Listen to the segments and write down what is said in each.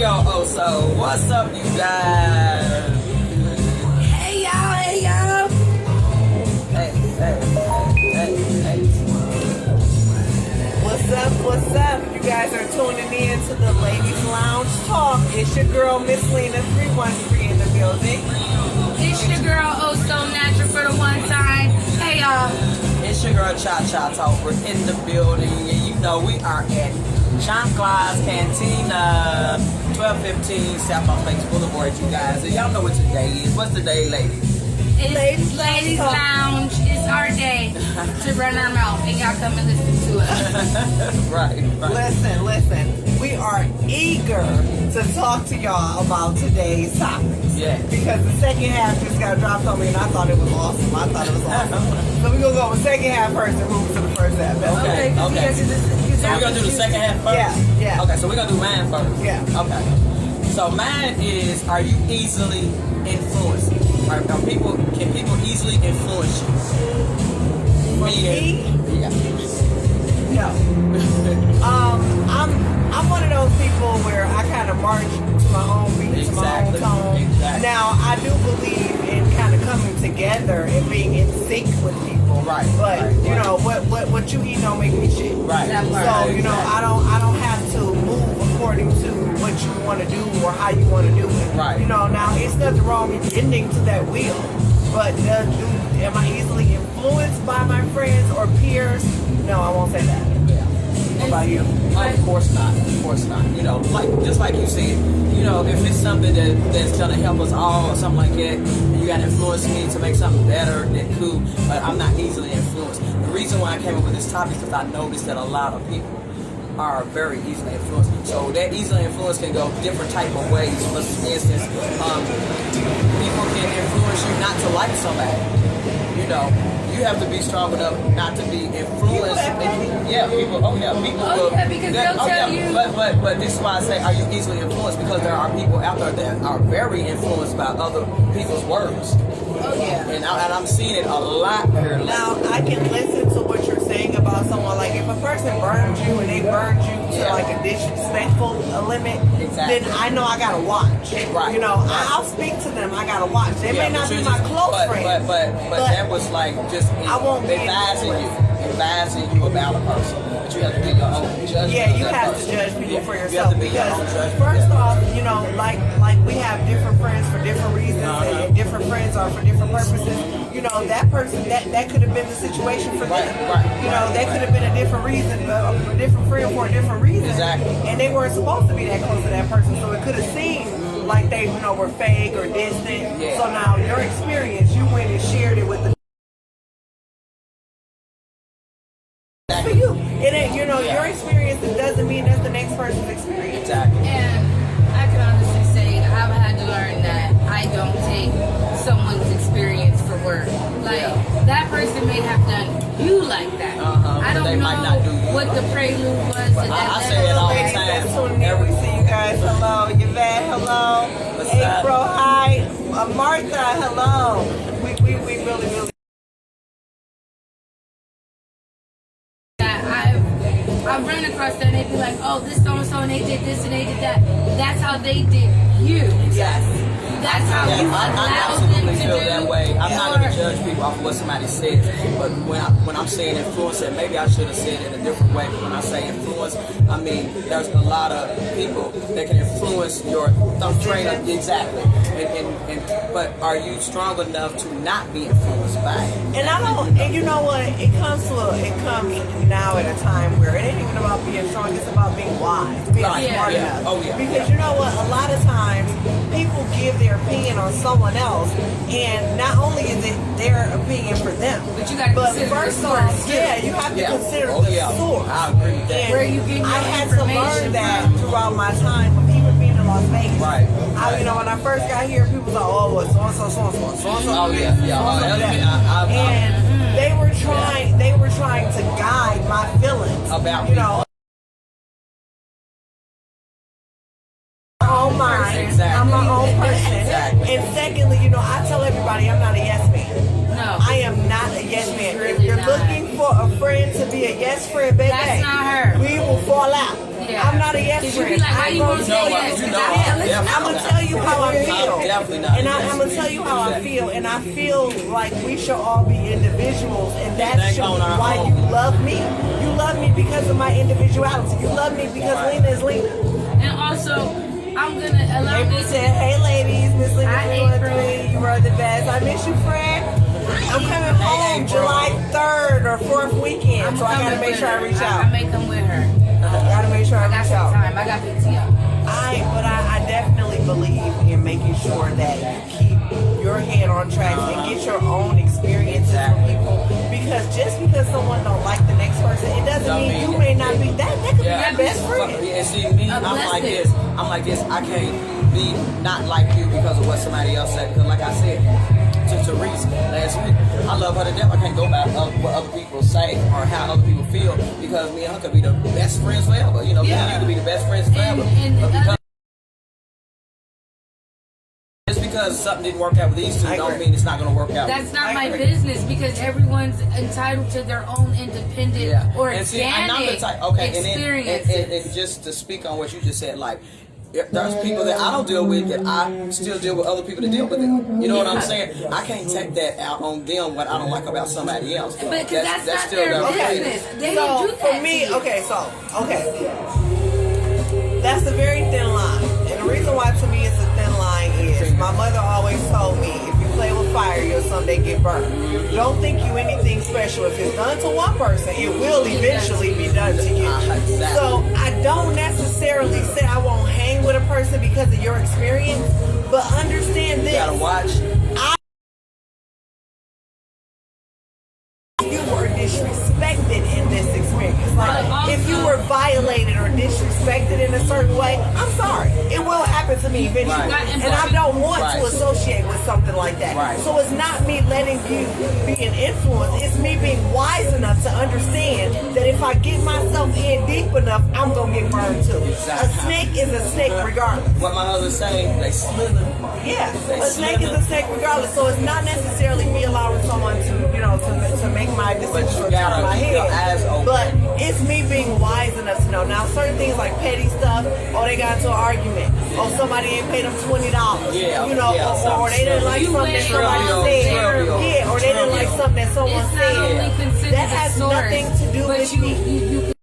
Mario Oso. What's up, you guys? Hey y'all, hey y'all. Hey. What's up? You guys are tuning in to the Ladies Lounge Talk. It's your girl, Miss Lena 313 in the building. It's your girl, Oh So Natural for the one time. Hey y'all. It's your girl, Cha Cha Talk. We're in the building, and you know we are at John Claus Cantina, 1215 South Las Vegas Boulevard, you guys. And y'all know what today is. What's the day, ladies? It's Ladies Lounge. It's our day to run our mouth, and y'all come and listen to us. Right. Listen. We are eager to talk to y'all about today's topics. Yeah. Because the second half just got dropped on me, and I thought it was awesome. So we're going to go with second half first and move to the first half. Okay. So we're going to do the second half first? Yeah. Okay, so we're going to do mine first. Yeah. Okay. So mine is, are you easily influenced? Can people easily influence you? Me? Yeah. No. I'm one of those people where I kind of march to my own beat, to my own tone. Exactly. Now, I do believe in kind of coming together and being in sync with people. Right. But you know what you eat don't make me shit. Right. So you know I don't have to move according to what you want to do or how you want to do it. Right. You know, now it's nothing wrong with getting to that wheel, but am I easily influenced by my friends or peers? No, I won't say that. What about you? Of course not. You know, just like you said, you know, if it's something that's gonna help us all or something like that, and you gotta influence me to make something better, then cool. But I'm not easily influenced. The reason why I came up with this topic is because I noticed that a lot of people are very easily influenced. So that easily influence can go different type of ways. For instance, people can influence you not to like somebody. You know, you have to be strong enough not to be influenced. People will. Because they'll tell you. But this is why I say, are you easily influenced? Because there are people out there that are very influenced by other people's words. Oh yeah. And I'm seeing it a lot here. Now I can listen to what you're saying about someone. Like if a person burns you and they burned you to like a disrespectful limit, Exactly. then I know I gotta watch. Right. You know, I'll speak to them. I gotta watch. They may not be my close friend. But that was like just I won't be advising you about a person. But you have to be your own judge. Yeah, you have to judge people for yourself. You have to be your own Because judge. first off, you know, like we have different friends for different reasons, and different friends are for different purposes. You know, that person that could have been the situation for them. Right. You know, that could have been a different reason, a different friend for a different reason. Exactly. And they weren't supposed to be that close to that person, so it could have seemed like they, you know, were fake or distant. Yeah. So now your experience, you went and shared it with the. For you, it ain't, you know, your experience. It doesn't mean that's the next person's experience. Exactly. And I can honestly say I've had to learn that I don't take someone's experience for work. Like that person may have done you like that. I don't They know might not do you. what the prelude was to that. I say it all the Ladies, time. that's tuning in. We see you guys. Hello, Yvette. Hello, What's April. up? Hi, Martha. Hello. We really. I've run across that and they'd be like, oh, this so-and-so and they did this and they did that. That's how they did you. Yes. That's how you I allowed them absolutely to feel do. that way. I'm not going to judge people off of what somebody says, but when I'm saying influence, and maybe I should have said it in a different way. But when I say influence, I mean there's a lot of people that can influence your trainer. Exactly. But are you strong enough to not be influenced by it? And I don't. And you know what? It comes now at a time where it ain't even about being strong. It's about being wise, being Right. smart Yeah. enough. Oh, yeah. Because you know what? A lot of times people give their opinion on someone else, and not only is it their opinion for them, But you gotta consider first the off, source, too. you have to consider the source. I agree with that. And Where you getting I your had to learn information that from. throughout my time of even being in Las Vegas. Right. You know, when I first got here, people was like, "Oh, well, so-and-so." Oh, yeah. And they were trying to guide my feelings About you know. Own mind. Exactly. I'm my own person. Exactly. And secondly, you know, I tell everybody I'm not a yes man. No. I am not a yes man. If Really you're not. looking for a friend to be a yes friend, baby, That's not her. we will fall out. Yeah. I'm not a yes Cause you be friend. like, why you I'm gonna gonna say tell yes? you. Cause I am. definitely I'm gonna tell you how I feel. I'm definitely not. And I'm gonna tell you how I feel, and I feel like we should all be individuals, and that Think should on be our why own. you love me. You love me because of my individuality. You love me because Lena is Lena. And also, I'm gonna allow April this. said, "Hey ladies, Miss Lena Hi, 313, you are the best. I miss you, friend. I'm coming home April. July 3rd or 4th weekend, so I gotta make sure I reach I out. may come with her. I gotta make sure I I got reach some out. time. I got PTO. I definitely believe in making sure that you keep your head on track and get your own experiences from people. Because just because someone don't like the next person, it doesn't mean you may not be that. That could be your best friend. Yeah, see me, I'm like this. I'm like this. I can't be not like you because of what somebody else said. Because like I said to Therese last week, I love her to death. I can't go by what other people say or how other people feel because me and her could be the best friends forever. You know, me and you could be the best friends forever. But because just because something didn't work out with these two, don't mean it's not going to work out. That's not I my agree. business because everyone's entitled to their own independent or and see, and I'm organic the type, okay, experiences. and just to speak on what you just said, like, there's people that I don't deal with that I still deal with other people that deal with them. You know what I'm saying? I can't take that out on them what I don't like about somebody else. But because that's not still their business. business. They So didn't do that for me, to you. okay, that's a very thin line, and the reason why to me it's a thin line is my mother always told me if you play with fire, you'll someday get burned. Don't think you anything special. If it's done to one person, it will eventually be done to you. Exactly. So I don't necessarily say I won't hang with a person because of your experience, but understand You this. gotta watch. You were disrespected in this experience. Like, if you were violated or disrespected in a certain way, I'm sorry. It will happen to me eventually. Right. And I don't want to Right. associate with something like that. Right. So it's not me letting you be an influence. It's me being wise enough to understand that if I get myself in deep enough, I'm going to get burned too. Exactly. A snake is a snake regardless. What my husband saying, they slither. Yeah, a snake is a snake regardless. So it's not necessarily me allowing someone to, to make my decisions you or gotta turn my keep your head. eyes open. But it's me being wise enough to know. Now, certain things like petty stuff, or they got into an argument, or somebody ain't paid them $20, Yeah, or they didn't like something that somebody said. Yeah, or they didn't like something that someone It's not only said. considered That a has source, nothing to do but with you me.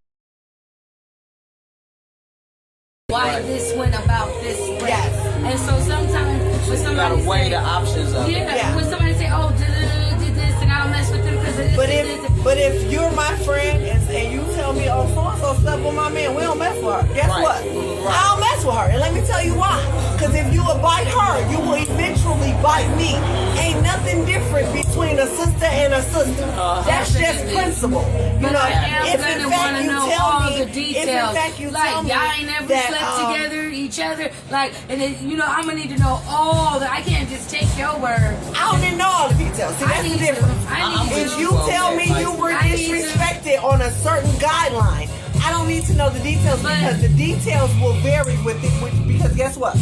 why this went about this way. Yes. And so sometimes when You gotta somebody weigh say, the options of it. yeah, when somebody say, oh, did this and I don't mess with them because of this. But this, but if you're my friend and you tell me, oh, so-and-so slept with my man, we don't mess with her. Guess Right. what? Right. I don't mess with her. And let me tell you why. Because if you will bite her, you will eventually bite me. Ain't nothing different between a sister and a sister. That's just Definitely. principle. You But know, I am if gonna in fact wanna you know tell all me, the details. if in fact you like tell me y'all ain't never that, slept together, each other, like, and then I'm gonna need to know all that. I can't just take your word. I don't need to know all the details. See, I that's the need to. difference. I need If to. you tell me you were I need to- disrespected on a certain guideline, I don't need to know the details But- because the details will vary with it. Because guess what?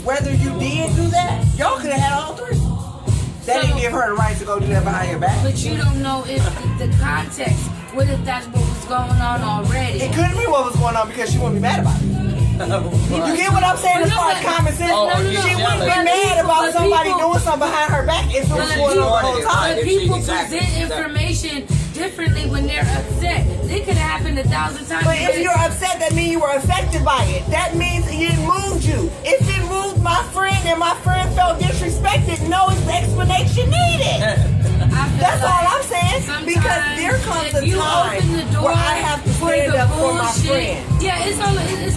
Whether you did do that, y'all could have had all three. That didn't give her the right to go do that behind your back. But you don't know if the context. What if that's what was going on already? It couldn't be what was going on because she wouldn't be mad about it. You get what I'm saying as far as common sense? She wouldn't be mad about somebody doing something behind her back if it was going on the whole time. But people Exactly. present information differently when they're upset. It could have happened 1,000 times. But if you're upset, that means you were affected by it. That means it moved you. If it moved my friend and my friend felt disrespected, no explanation needed. That's all I'm saying. Because there comes a time where I have to stand up for my friend. Yeah, it's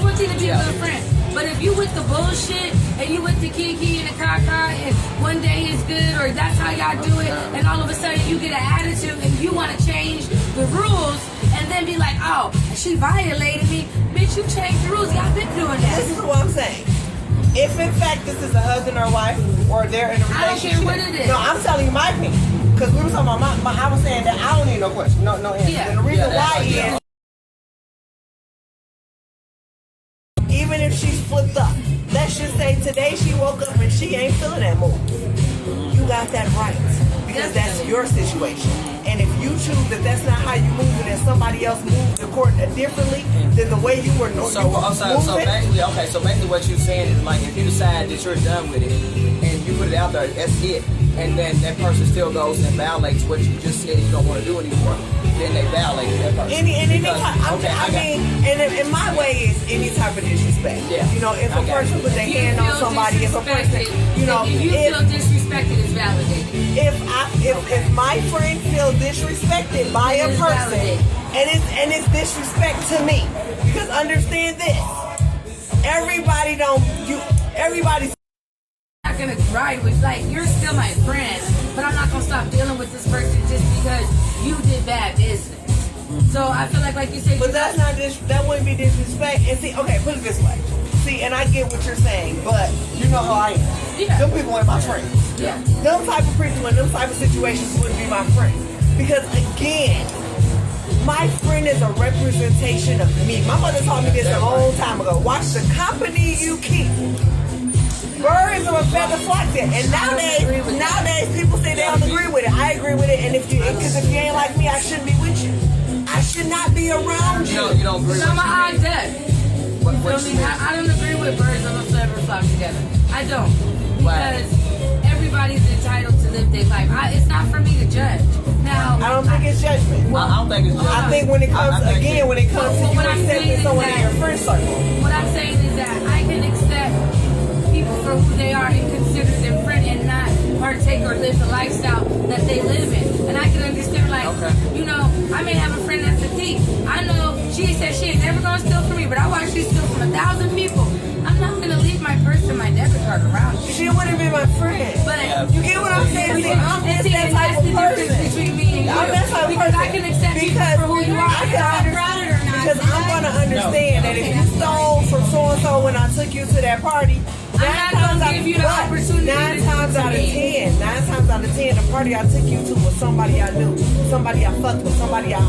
one thing to be with a friend. But if you with the bullshit and you with the kiki and the caca and one day is good or that's how y'all do it and all of a sudden you get an attitude and you want to change the rules and then be like, oh, she violated me. Bitch, you changed the rules. Y'all been doing that. This is what I'm saying. If in fact this is a husband or wife or they're in a I don't care relationship. what it is. No, I'm telling you my opinion. Because we were talking about I was saying that I don't need no question. No answer. Yeah. And the reason Yeah, why yeah. is even if she's flipped up, let's just say today she woke up and she ain't feeling that mood. You got that right. because that's your situation. And if you choose that that's not how you move it and somebody else moves according differently than the way you were So basically what you're saying is like if you decide that you're done with it and you put it out there, that's it. And then that person still goes and violates what you just said you don't want to do anymore. Then they violate that person. And my way is any type of disrespect. Yeah. You know, if a person puts their hand on somebody, if a person, you know, if you feel disrespected, it's validated. If my friend feels disrespected by a person, and it's disrespect to me, because understand this, everybody's not gonna ride with, like, you're still my friend, but I'm not gonna stop dealing with this person just because you did bad business. So I feel like you said, but that's not that wouldn't be disrespect. And see, okay, put it this way. See, and I get what you're saying, but you know how I am. Yeah. Them people ain't my friends. Yeah. Them type of people in them type of situations wouldn't be my friend. Because again, my friend is a representation of me. My mother taught me this a long time ago. Watch the company you keep. Birds of a feather flock there. And nowadays people say they don't agree with it. I agree with it, and because if you ain't like me, I shouldn't be with you. I should not be around you. You don't agree with I'm an odd duck. You feel me? I don't agree with birds of a feather flock together. I don't. Because everybody's entitled to live their life. It's not for me to judge. Now, I don't think it's judgment. I don't think it's judgment. I think when it comes to you accepting someone in your friend circle. What I'm saying is that I can accept people for who they are and consider them friend and not partake or live the lifestyle that they live in. And I can understand, like, you know, I may have a friend that's a thief. I know she said she ain't never gonna steal from me, but I watch she steal from 1,000 people. I'm not gonna leave my purse and my debit card around you. She wouldn't be my friend. But you get what I'm saying? See, I'm just that type of person. Between me and you. I'm that type of because person. I can accept you for who you are. Because I'm gonna understand that if you stole from so and so when I took you to that party, I'm not gonna give you the opportunity. 9 times out of 10, the party I took you to was somebody I knew, somebody I fucked with, somebody I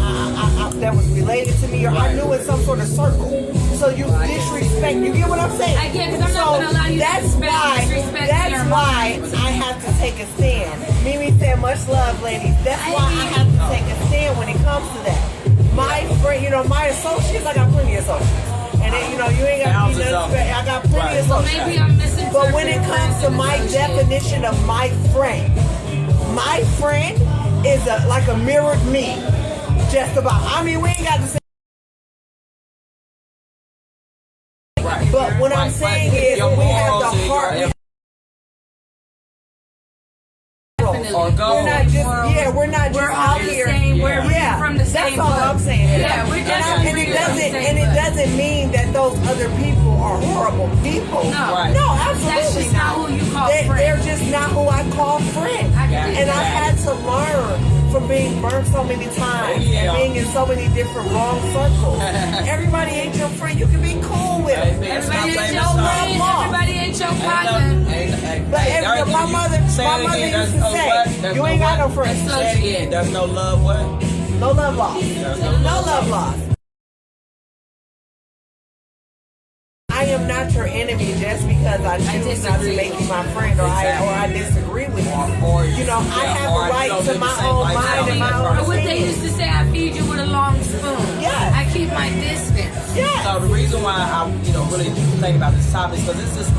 that was related to me, or I knew in some sort of circle. So you disrespect. You get what I'm saying? I get, because I'm not gonna allow you to disrespect. That's why I have to take a stand. Mimi said, "Much love, ladies." That's why I have to take a stand when it comes to that. My friend, you know, my associates, I got plenty of associates. And then, you know, you ain't got to be nothing special. I got plenty of associates. Maybe I'm missing. But when it comes to my definition of my friend is like a mirrored me. Just about. I mean, we ain't got to say. Right. But what I'm saying is, we have the heart. We're not just out here. We're from the same. That's all I'm saying. Yeah, we're and it doesn't mean that those other people are horrible people. No, absolutely That's just not who you call friend. They're just not who I call friend. And I've had to learn from being burned so many times and being in so many different wrong circles. Everybody ain't your friend. You can be cool with them. Everybody ain't your friend. Everybody ain't your partner. But my mother used to say, you ain't got no friends. Say it again. There's no love what? No love lost. No love lost. I am not your enemy just because I choose not to make you my friend or I disagree with you. You know, I have a right to my own mind and my own Or what they used to say, I feed you with a long spoon. Yeah. I keep my distance. Yeah. So the reason why I, really think about this topic is because it's just,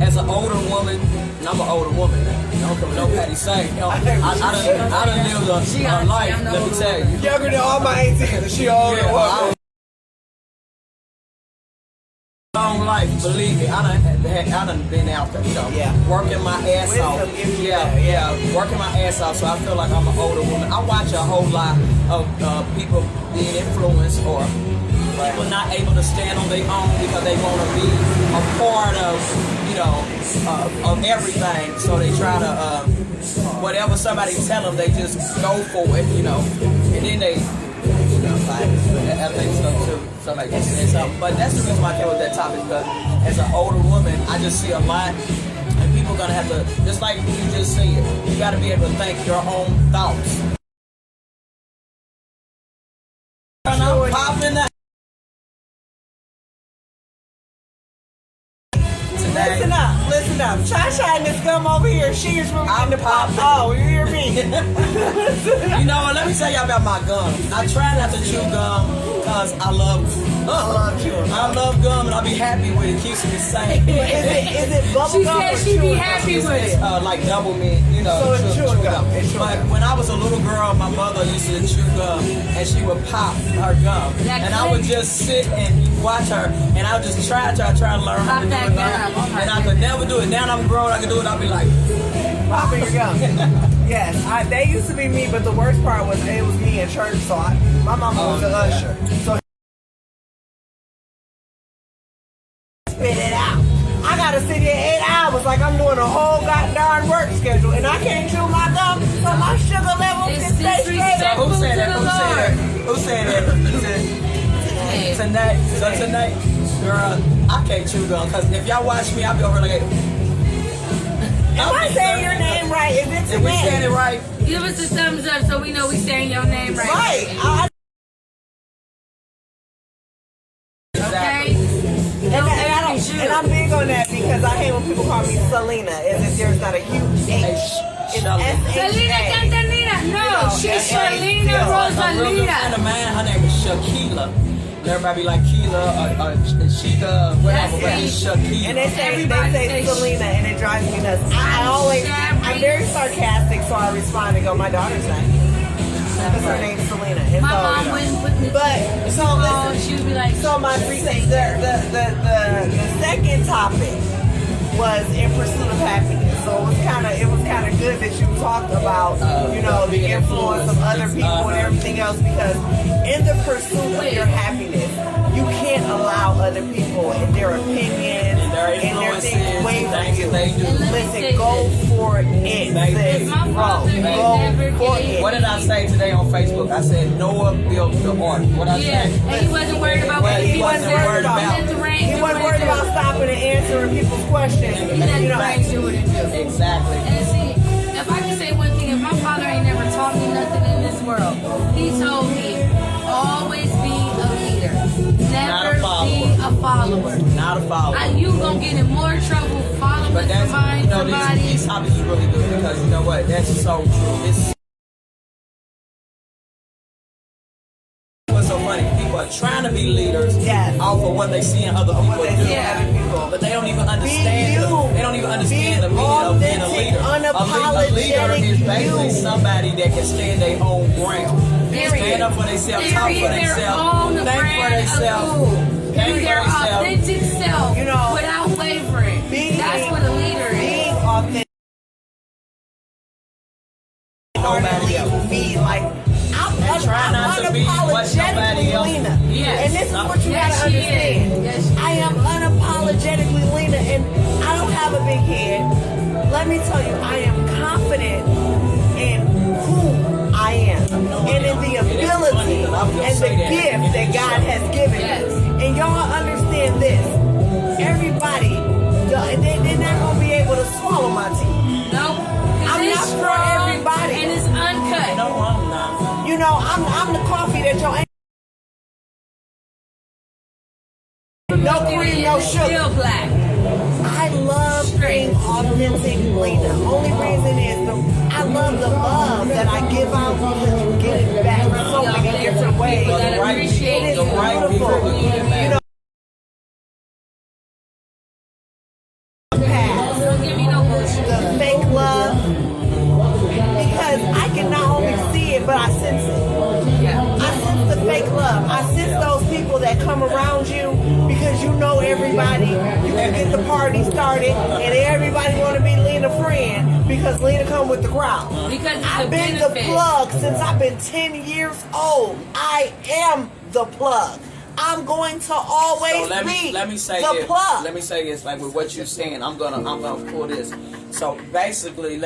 as an older woman, and I'm an older woman. I don't care what nobody say. I done lived a life. Let me tell you. Younger than all my 18s. She older. Long life, believe me, I done been out there, working my ass off. Working my ass off. So I feel like I'm an older woman. I watch a whole lot of people being influenced or people not able to stand on their own because they want to be a part of, of everything. So they try to, whatever somebody tell them, they just go for it, and then they. I think so too. Somebody can say something. But that's the reason why I came with that topic, because as an older woman, I just see a lot, and people are gonna have to, just like you just said, you gotta be able to think your own thoughts. And I'm popping that. Listen up. Shine this gum over here. She is really in the pop. Oh, you hear me? You know what? Let me tell you about my gum. I try not to chew gum because I love chewing. I love gum and I'll be happy with it. Keeps me sane. Is it bubble She gum said or she'd be chewing happy gum? with it. Like double mint, you know. So it's chewing gum. It's chewing But gum. when I was a little girl, my mother used to chew gum and she would pop her gum. That And I would click. just sit and watch her and I would just try to learn how to do Pop it. that gum. Oh my And I could never do it. Now that I'm grown, I can do it. I'll be like, Popping your gum. Yes, they used to be me, but the worst part was it was me in church. So my mama was an usher. So spit it out. I gotta sit here 8 hours like I'm doing a whole goddamn work schedule, and I can't chew my gum, so my sugar level It's can stay straight. disrespectful. who said to that? the Who said that? Who said that? Who said Hey. tonight? So tonight, girl, I can't chew gum because if y'all watch me, I'll be over like. Am I saying your name right? Is it If we saying it today? right, Give us a thumbs up so we know we saying your name right. Right. Okay? And I'm big on that because I hate when people call me Selena. Is if there's not a huge H. It's Selena Selena S-H-A. Cantanina. No, she's Selena a real good friend of Rosalina. mine, her name is Shakila. Everybody be like Keela or Sheikah, whatever, but it's Shakila. And they say Everybody say say Selena, and it drives me nuts. I'm very sarcastic, so I respond and go, my daughter's name. Because her name's Selena. And My so, mom wouldn't put me But so oh, listen. she would be like, So my the second topic was in pursuit of happiness. So it was kind of good that you talked about the influence of other people and everything else, because in the pursuit of your happiness, you can't allow other people and their opinions And their and their influences things and away things from that you. they do. And let me Listen, say go this. for it. Sis. My father Go never for gave it. What did I say today on Facebook? I said Noah built the ark. What I yeah, say? and he wasn't worried about what He people wasn't said. worried about- Let the rain He do wasn't what worried it about do. stopping and answering people's questions. He let the rain do what it do. Exactly. And see, if I can say one thing, if my father ain't never taught me nothing in this world, he told me, always be a leader. Not a Never follower. be a follower. Not a follower. You gonna get in more trouble following But that's, somebody. these topics is really good because you know what? That's so true. It's what's so funny. People are trying to be leaders Yes. off of what they see in other people What they do. see in other people. But they don't even understand. you. They don't even understand the Be meaning of being a authentic, leader. A leader is basically you. somebody that can stand their own ground. Period. Stand up for themselves, talk Period. for Their themselves, own think for brand of themselves, food. think Be for their themselves. authentic self, You know, without wavering. That's what a leader is. Being authentic. Nobody else. Be like, I'm try not to be what nobody else Lena. Yes. And this is what you Yes, gotta she is. understand. Yes, she I am unapologetically Lena, and I don't have a big head. Let me tell you, I am confident in who I am, and in the ability and the gift that God has given Yes. me. And y'all understand this. Everybody, they're not gonna be able to swallow my teeth. Nope. I'm It's not for strong everybody. and it's uncut. No, I'm not. You know, I'm the coffee that y'all ain't. No cream, no Still sugar. black. I love being authentic, Lena. Only reason is I love the love that I give out because you get it back so many different ways. You gotta right appreciate It is the right beautiful. people. You know, past Don't give me no bullshit. the fake love, because I can not only see it, but I sense it. Yeah. I sense the fake love. I sense those people that come around you because you know everybody. You can get the party started, and everybody want to be Lena friend because Lena come with the crowd. Because it's I've a been the benefit. plug since I've been 10 years old. I am the plug. I'm going to always So be let me say the this. plug. Let me say this. Like with what you're saying, I'm gonna pull this. So basically,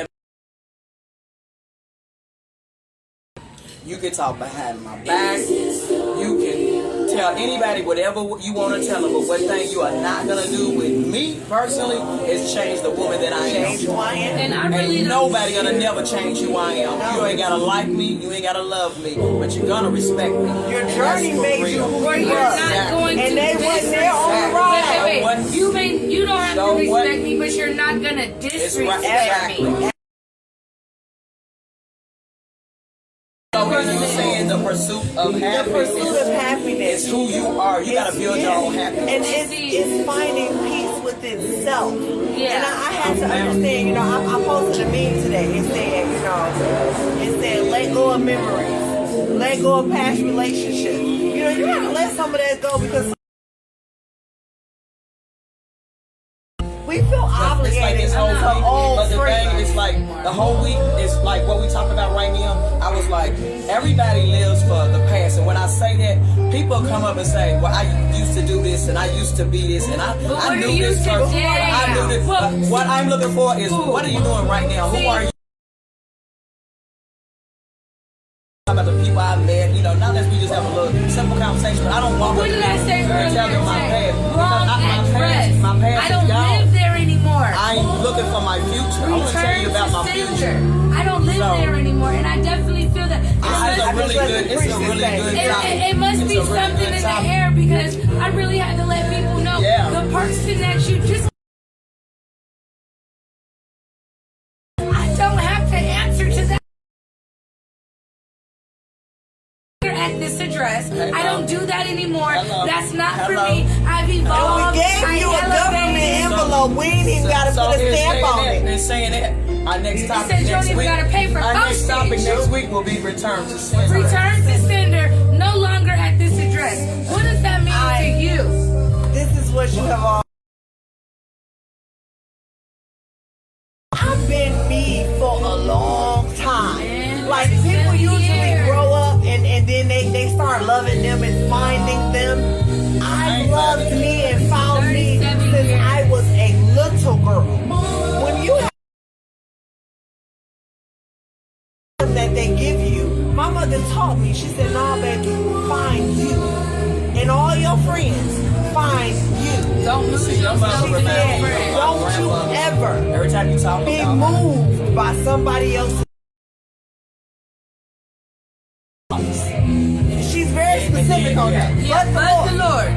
you can talk behind my back. You can tell anybody whatever you want to tell them. But one thing you are not gonna do with me personally is change the woman that I am. Change who I am. And I really Ain't don't. nobody gonna never change who I am. You ain't gotta like me, you ain't gotta love me, but you're gonna respect me. Your That's journey for made real. you who Or you you're are. not going And to they wasn't there on the Wait, ride. wait, wait. You don't have So to what? respect me, but you're not gonna It's disrespect right, me. exactly. So when you saying the pursuit of The happiness pursuit of happiness. is who you are. You gotta build your own happiness. And it's finding peace within self. Yeah. And I had to understand, you know, I posted a meme today. It said, let go of memories. Let go of past relationships. You know, you gotta let some of that go because we feel It's like obligated this whole to week, old but the thing friends. is like the whole week is like what we talking about right now. I was like, everybody lives for the past, and when I say that, people come up and say, "Well, I used to do this, and I used to be this, and I what knew are you this person, today? I knew this." Well, What I'm looking for is, what are you doing right now? Who are you? About the people I met, you know, not that we just have a little simple conversation, but I don't walk up What to did I say people and tell them my earlier? past. Wrong My address. past I is don't gone. live there anymore. I ain't looking for my future. I want to tell you about my future. I don't live So- there anymore, and I definitely feel that. It's a really let good. the It's a preachers really say. good topic. It must It's be a really something good in the topic. air because I really had to let people know Yeah. the person that you just. I don't have to answer to that. At this address, I don't do that anymore. Hello. That's not for Hello. me. I've And evolved. we gave I you a government elevated. envelope. We ain't even got to So put a it's stamp saying on that, it. it's saying that our next topic said you don't next even week. gotta pay for Our next topic postage. next week will be return to sender. Return to sender, no longer at this address. What does that mean to you? This is what you have all. I've been me for a long time. Man, Like 37 people usually years. grow up and then they start loving them and finding them. I loved me and found me 37 since years. I was a little girl. When you have that they give you, my mother taught me. She said, "No, baby, find you, and all your friends find you." Don't lose yourself mother in remember your you. friends. Don't you ever Every time you talk be about moved by somebody else's. She's very specific on that. Yeah, But but the Lord.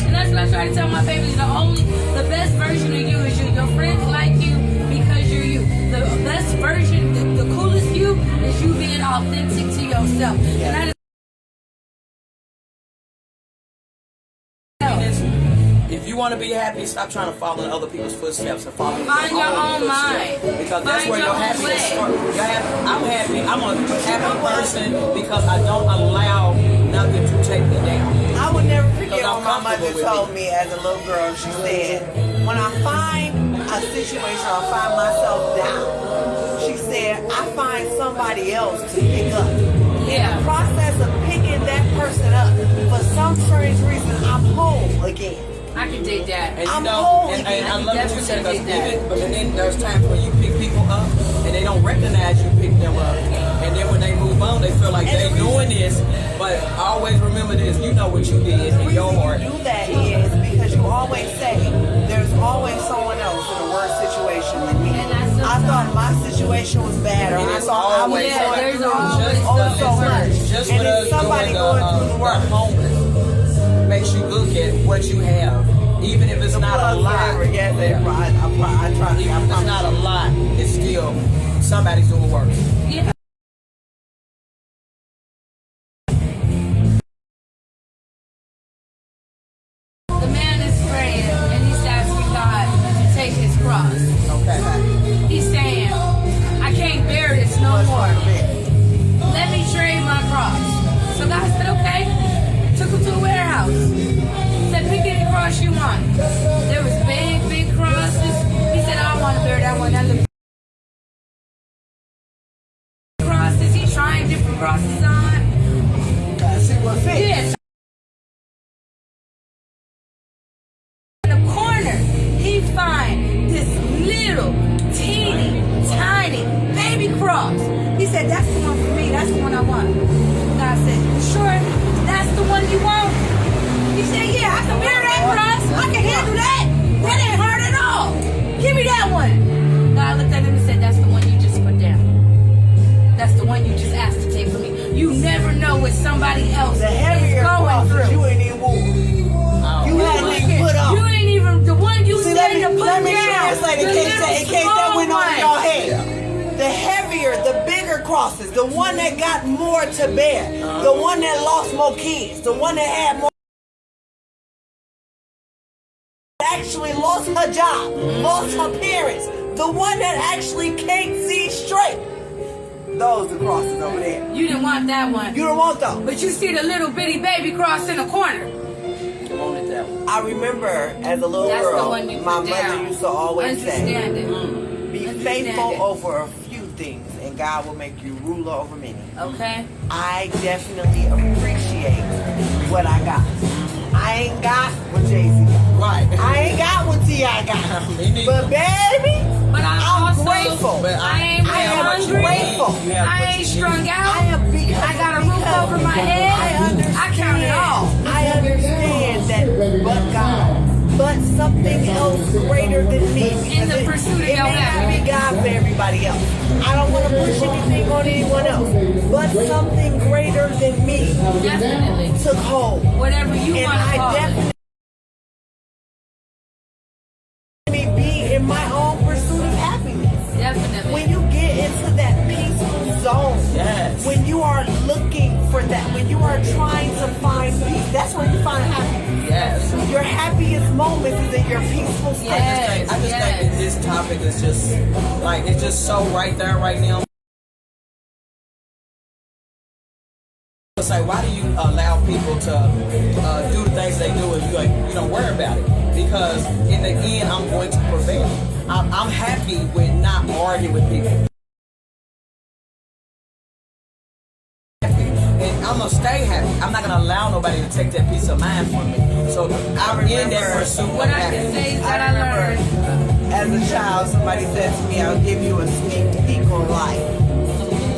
And that's what I try to tell my babies. The best version of you is you. Your friends like you because you're you. The best version, the coolest you is you being authentic to yourself. And that is if you want to be happy, stop trying to follow in other people's footsteps and follow Find your own footsteps. mind. Because that's Find where your your own happiness way. starts. I'm happy. I'm a happy person because I don't allow nothing to take me down. I would never forget Because I'm what my mother comfortable with told it. me as a little girl. She said, "When I find a situation or find myself down," she said, "I find somebody else to pick up." Yeah. In the process of picking that person up, for some strange reason, I'm whole again. I can dig that. And you I'm know, whole and again. I love what you said because Definitely even, but then there's times when you pick people up and they don't recognize you pick them up, and then when they move on, they feel like And they the reason- doing this. But always remember this: you know what you did in your heart. The reason you do that is because you always say there's always someone else in a worse situation than me. And that's so I thought my situation was bad, or And I it's thought I was always Yeah, going there's through always oh so much. Just And with it's us somebody doing going through the the work. homeless makes you look at what you have, even if it's not a lot. Yes, I try to. Even if it's not a lot, it's still somebody's doing work. Yeah. The man is praying and he's asking God to take his cross. Okay. He's saying, I can't bear this no more. Let me trade my cross. So God said, okay. Took him to a warehouse. Said, pick any cross you want. There was big crosses. He said, I don't want to bear that one. That looks crosses. He trying different crosses on. See what fits. Yes. In the corner, he find this little, teeny, tiny baby cross. He said, that's the one for me. That's the one I want. God said, you sure that's the one you want? He said, yeah, I can bear that cross. I can handle that. That ain't hard at all. Give me that one. God looked at him and said, that's the one you just put down. That's the one you just asked to take from me. You never know what somebody else The is heavier going crosses through. you ain't even wore. You hadn't even put on. You ain't even the one you See, said to put saying in case that went over your head. Yeah. The heavier, the bigger crosses, the one that got more to bear, the one that lost more kids, the one that had more. Actually lost her job, lost her parents, the one that actually can't see straight. Those the crosses over there. You didn't want that one. You don't want those. But you see the little bitty baby cross in the corner. Wanted that one. I remember as a little That's the girl, one you my put mother down. used to always say, Understand it. be Understand faithful it. over a few things and God will make you ruler over many. Okay? I definitely appreciate what I got. I ain't got what Jay-Z got. Right. I ain't got what T.I. got. Me neither. But baby, But I'm also grateful. But I ain't I am hungry. grateful. You have I what ain't you strung need. out. I am because I got a roof over my head. I count it all. I understand that but God, but something else greater than me. In the Because pursuit of it your may not happiness. be God for everybody else. I don't want to push anything on anyone else. But something greater than me Definitely. took hold. Whatever you And want to I call definitely be in my own pursuit of happiness. it. Definitely. When you get into that peaceful zone, Yes. when you are looking for that, when you are trying to find peace, that's where you find happiness. Yes. Your happiest moments is in your peaceful state. Yes. I just think that this topic is just like it's just so right there right now. It's like, why do you allow people to do the things they do and you don't worry about it? Because in the end, I'm going to prevail. I'm happy with not arguing with people. And I'm gonna stay happy. I'm not gonna allow nobody to take that peace of mind from me. So I'm in that pursuit of What I can happiness. say is that I learned. As a child, somebody said to me, I'll give you a sneak peek on life.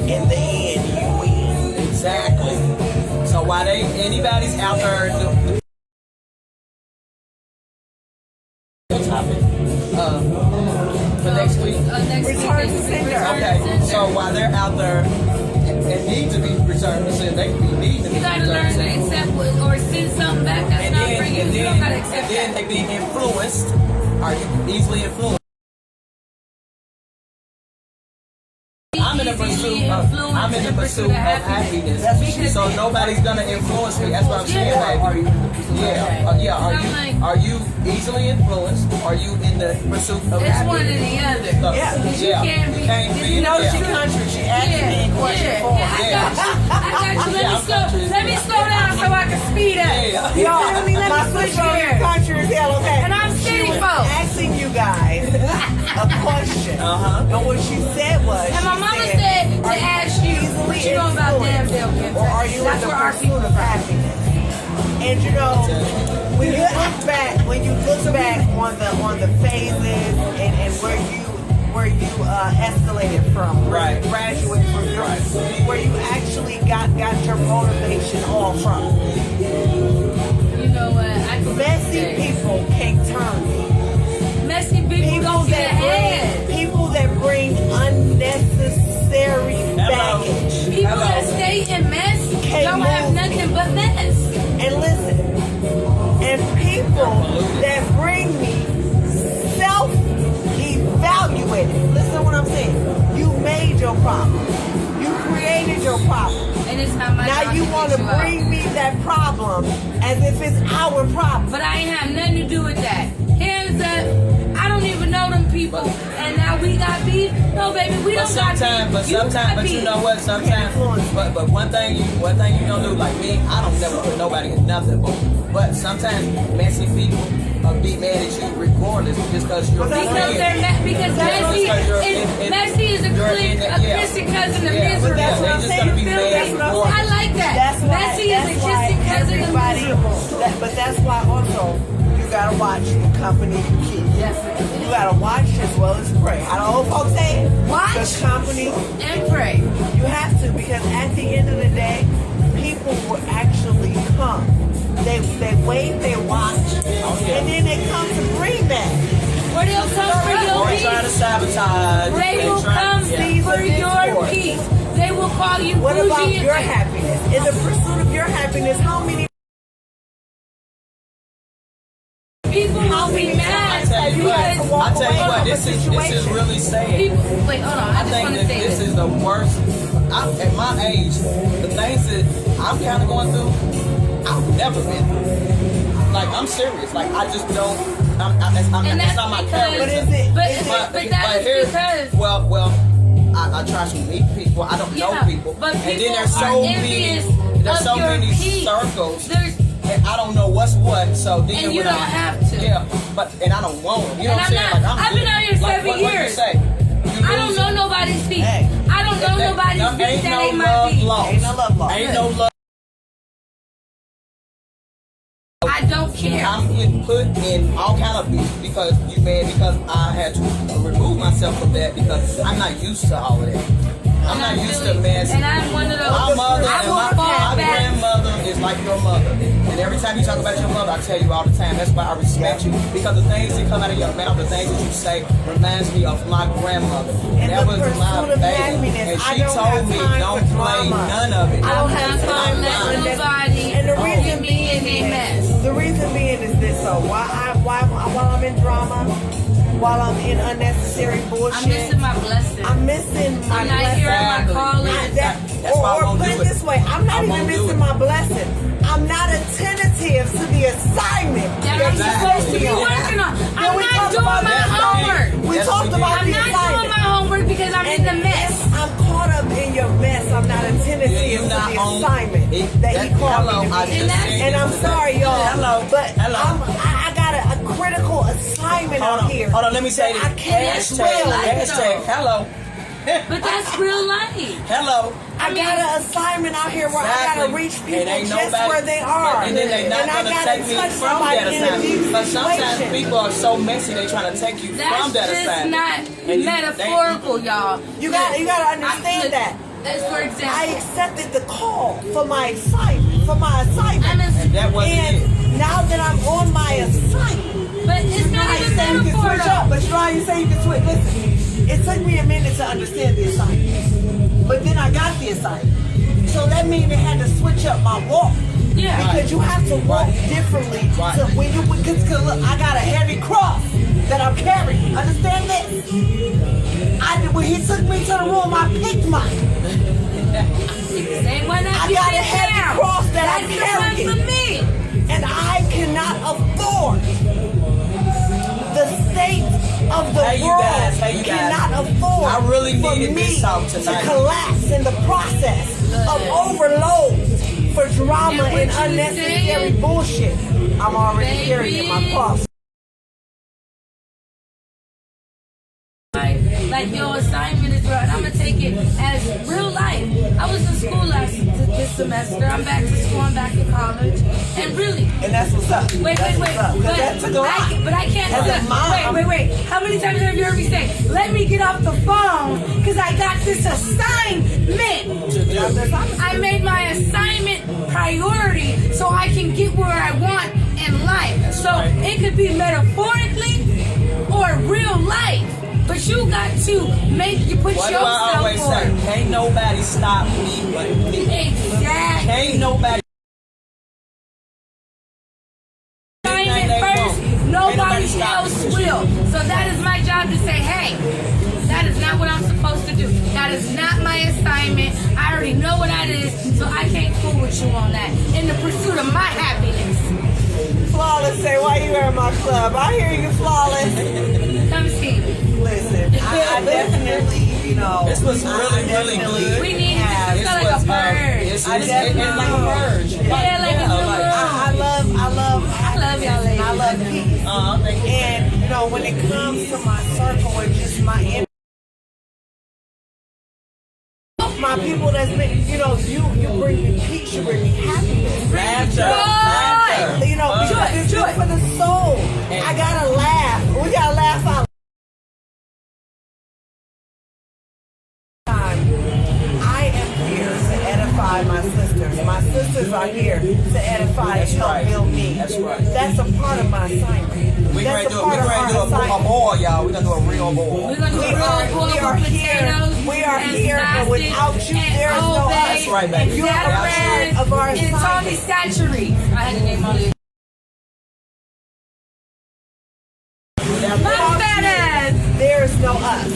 In the end, you win. Exactly. So while anybody's out there topic for next week. Next Return week to is sender. return to Okay. sender. So while they're out there and need to be returned to sender, they can be need to be You gotta returned learn to to sender. accept or send something back that's not bringing you. You don't gotta accept then that. they be influenced. Are you easily influenced? I'm in the pursuit of happiness. So nobody's gonna influence me. That's what I'm saying. Like, Are you easily influenced? Are you in the pursuit of It's happiness? one or the other. Yeah. Because you can't be. You know she yeah. country. She asked me a question for I got you. Let me slow down so I can speed up. Yeah. Y'all, Let me my switch sister gears. country is hell, okay? And I'm She city was folk. asking you guys a question. And what she said was, And my she mama said to "Are you ask you easily what you know about influenced, Danville, Kentucky?" or are you That's in the where our pursuit people of happiness?" And you know, when you look back on the phases and where you escalated from, where Right. you graduated from, where you actually got your motivation all from. You know what? I can Messy say. people can't turn me. Messy people don't get ahead. People that bring unnecessary baggage. People that stay in mess Can't don't have move nothing but mess. And listen, and people that bring me self-evaluated. Listen to what I'm saying. You made your problem. You created your problem. And it's not my Now job you to want get to you out. bring me that problem as if it's our problem. But I ain't have nothing to do with that. Hands up. I don't even know them people. And now we got beef. No, baby, we don't got beef. But you know what? Sometimes, but one thing you don't do, like me, I don't never put nobody in nothing. But sometimes messy people be mad at you regardless just because you're Because they're Messy is a Christian cousin of Israel. That's what I'm saying. You feel me? I like that. Messy is a Christian cousin of Israel. But that's why also you gotta watch the company you keep. Definitely. You gotta watch as well as pray. How the old folks say? Watch the company. and pray. You have to, because at the end of the day, people will actually come. They wait, they watch, and then they come to bring that. Or they'll come for or your try to peace. sabotage. They will come for your peace. They will call you What about bougie your and happiness? In the pursuit of your happiness, how many people will be mad tell you you had to what. walk I tell you away what. from This a is situation. really sad. People, wait, hold on. I I just think want to that say this this. is the worst. At my age, the things that I'm kind of going through, I've never been through. Like, I'm serious. Like, I just don't. And That's that's not my because- character. But is it? But that is because. Well, I try to meet people. I don't know people. But and then people there's are so many. envious There's of so your many peace. circles. There's, And I don't know what's what. So then and you when don't have to. Yeah, and I don't want it. You know And what I'm saying? I'm Like, not- I've been good. out here Like, 7 what you years. say? I don't know nobody's feet. Hey. I don't know nobody's feet Ain't that no ain't my love feet. lost. Ain't no love lost. Ain't no love. I don't care. I'm getting put in all kind of beef because you mad because I had to remove myself from that because I'm not used to all of that. I'm not used to mess. And I'm one of those. My mother I and will my fall back. grandmother is like your mother. And every time you talk about your mother, I tell you all the time, that's why I respect you. Because the things that come out of your mouth, the things that you say, reminds me of my grandmother. And That the was my pursuit of baby. happiness. And I she don't told have me, time don't for play drama. none of it. I don't I'm have not time gonna for let that. nobody And the reason get me in a mess. The reason being is this: so while I'm in drama, while I'm in unnecessary bullshit, I'm missing my blessing. I'm missing my I'm not blessing. hearing my Exactly. calling. That's why I Or won't put do it it. this way: I'm not I even won't do missing it. my blessing. I'm not attentive to the assignment That I'm Exactly. supposed to be Yeah. working on. Then I'm we not talked doing about my that. homework. We Yes, talked we about did. I'm the not assignment. doing my homework because I'm in the mess. If I'm caught up in your mess, I'm not attentive to You're the not on- assignment that he called hello, me I to be. just And said And this I'm today. sorry, y'all. Hello. But Hello. I got a critical assignment out here. Hold on, let me say this. that I can't Hashtag, swell. hashtag, hello. But that's real life. Hello. I got an assignment out here where I gotta Exactly. reach And people ain't just nobody- where they are. And then they not And I gonna gotta take me touch from somebody that in a assignment. deep But sometimes situation. people are so messy they trying to take you That's from that just assignment. not And you- metaphorical, y'all. You gotta understand look, that. As for example, I accepted the call for my assignment. For my assignment. And that wasn't it. And now that I'm on my assignment, but it's you know not how you even say you can metaphor switch though. up, but you know how you say you can switch. Listen, it took me a minute to understand the assignment, but then I got the assignment. So that means they had to switch up my walk. Yeah. Because you have to walk differently. Right. So when you, because look, I got a heavy cross that I'm carrying. Understand this? When he took me to the room, I picked mine. Same one I got a heavy cross that I'm That's the one carrying. for me. And I cannot afford the state of the Hey, you world. guys, hey, you guys. Cannot afford I really for needed me this talk to tonight. collapse in the process of overload for drama And what and you unnecessary said, bullshit. I'm already baby. carrying my cross. Like your assignment is real, and I'm gonna take it as real life. I was in school this semester. I'm back to school. I'm back to college, and really, And that's what's up. wait. That's what's up. 'Cause But that took a lot. I can't. As a mom. Wait. How many times have you heard me say, "Let me get off the phone because I got this assignment"? I made my assignment priority so I can get where I want in life. So it could be metaphorically or real life. But you got to put What do I yourself always say? on. Can't nobody stop me but me. Exactly. Can't nobody. Assignment they first, want. Ain't nobody nobody stop else me. will. So that is my job to say, hey, that is not what I'm supposed to do. That is not my assignment. I already know what that is, so I can't fool with you on that. In the pursuit of my happiness. Flawless say, why you in my club? I hear you, Flawless. Come see me. Listen, I definitely, you know. This was really, really good. We need this. It's like a purge. It's like a purge. Yeah, like a little I love I love y'all ladies. I love peace. Thank you. And you know, when it comes to my circle and just my people that's been, you know, you bring me peace, you bring me happiness. Laughter. You know, because it's good for the soul. I gotta laugh. We gotta laugh out. I am here to edify my sisters. My sisters are here to edify and help build me. That's right. That's a part of my assignment. We're going That's to a part of do our a assignment. boil, y'all. We're going to do a real boil. We're gonna do We are here. We are here, and without you, there is no us. That's right, baby. You are a part of our and Tony assignment. Satchery. I had to name all these. My fat ass. There is no us.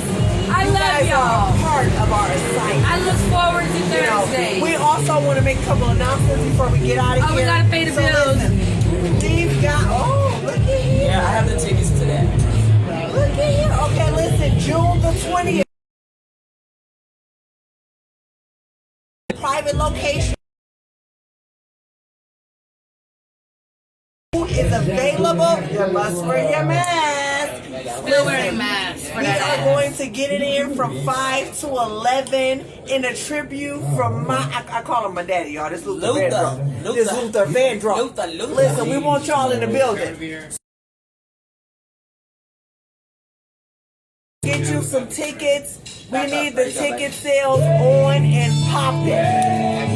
I You love guys y'all. are a part of our assignment. I look forward to You know, Thursday. we also want to make a couple announcements before we get out of Oh, we here. gotta pay the bills. Listen, we've got, look at here. Yeah, I have the tickets to that. Look at here. Okay, listen, June the 20th. Private location. Food is available. You must wear your mask. Still wearing masks for We that are ass. going to get it in from 5 to 11 in a tribute from I call him my daddy, y'all. This Luther Vandross. This Luther Vandross. Luther. Listen, we want y'all in the building. Get you some tickets. We need the ticket sales on and popping.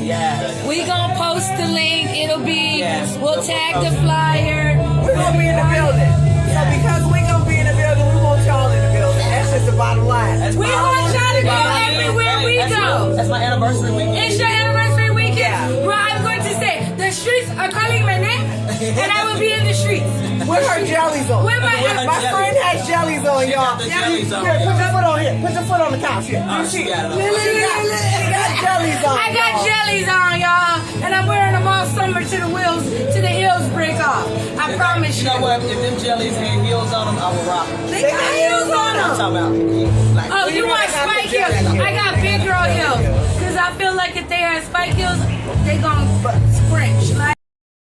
Yeah. We gonna post the link. It'll be. Yes. We'll tag the flyer. We're gonna be in the building. So because we gonna be in the building, we want y'all in the building. That's just the bottom line. We want y'all to go everywhere we go. That's my anniversary weekend. It's your anniversary weekend. Yeah. Well, I'm going to say the streets are calling my name, and I will be in the streets. With her jellies on. With my- My friend has jellies on, She y'all. got the jellies on. Here, put your foot on here. Put your foot on the couch here. Oh, she got it on. She got jellies on. I got y'all. jellies on, y'all, and I'm wearing them all summer to the heels break off. I promise You you. know what? If them jellies had heels on them, I would rock them. They got heels on I'm them. talking about like. Oh, you want spike heels? I got big girl heels. Cause I feel like if they had spike heels, they gonna sprint. Like